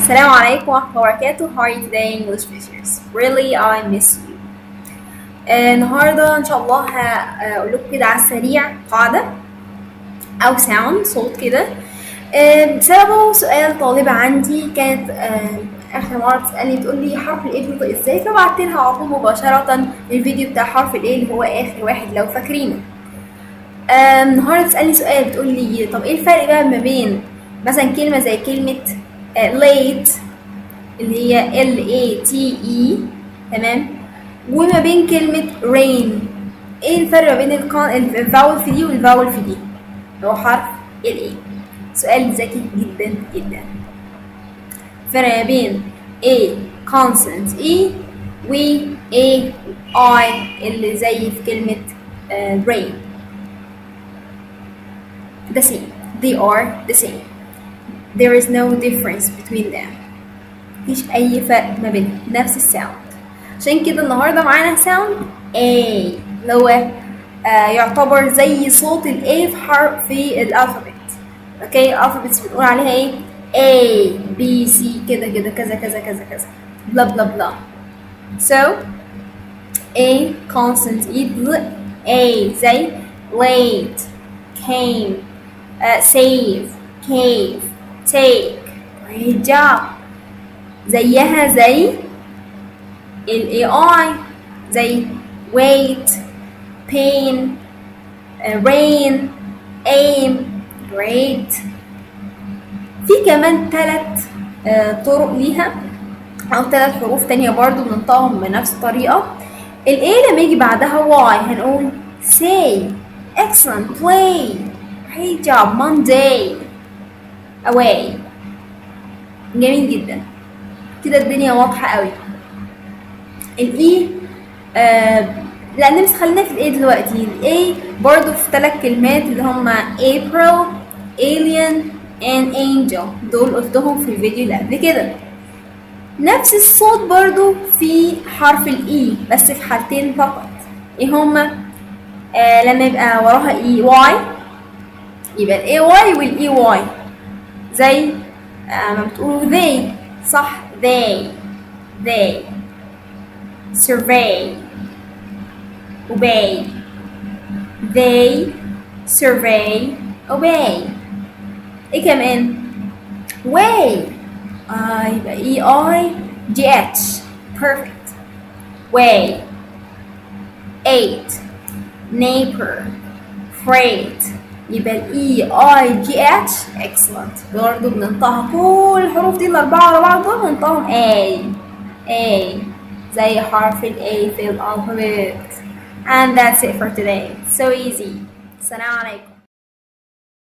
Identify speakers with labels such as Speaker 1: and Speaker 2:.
Speaker 1: السلام عليكم ورحمة الله وبركاته. How are you today English teachers? Really I miss you. النهاردة إن شاء الله هقول لكم كده على السريع قاعدة أو sound صوت كده. بسببه سؤال طالبة عندي كانت آخر مرة تسألني تقول لي حرف الإيه بينطق إزاي، فبعت لها على طول مباشرة الفيديو بتاع حرف الإيه اللي هو آخر واحد لو فاكرينه. النهاردة تسألني سؤال بتقول لي طب إيه الفرق بقى ما بين مثلا كلمة زي كلمة late اللي هي LATE تمام، وما بين كلمة rain. ايه الفرق ما بين الفاول في دي والفاول في دي؟ هو حرف LA. سؤال ذكي جدا جدا. فرق ما بين A consonant E و A I اللي زي في كلمة rain. The same. They are the same. There is no difference between them. مفيش أي فرق ما بينهم، نفس الساوند. عشان كده النهارده معانا ساوند A اللي هو يعتبر زي صوت ال A في الألفابت. اوكي، الألفابت بنقول عليها ايه؟ A B C كده كده كذا كذا كذا كذا بلا بلا بلا. So A consonant E A زي late came save cave take. great job. زيها زي ال AI زي wait pain rain aim. great. في كمان 3 طرق ليها أو 3 حروف تانية برضو بننطقهم بنفس الطريقة. ال A لما يجي بعدها Y هنقول say excellent play great job Monday away. جميل جدا كده، الدنيا واضحة قوي. الإي لا نمسك، خلينا في الإيه دلوقتي. الإيه برضو في 3 كلمات اللي هما April alien and angel، دول قلتهم في الفيديو اللي قبل كده. نفس الصوت برضو في حرف الإي بس في حالتين فقط. ايه هما؟ لما يبقى وراها إي واي يبقى الإي واي والإي واي زي ما بتقولوا they صح، they survey obey they survey obey. ايه كمان؟ way يبقى EIGH perfect way. 8 neighbor freight يبقى EIGH excellent. برضه بننطقها كل الحروف دي ال4 على بعض دول بننطقهم A زي حرف ال A في الألفابت. And that's it for today. So easy. السلام عليكم.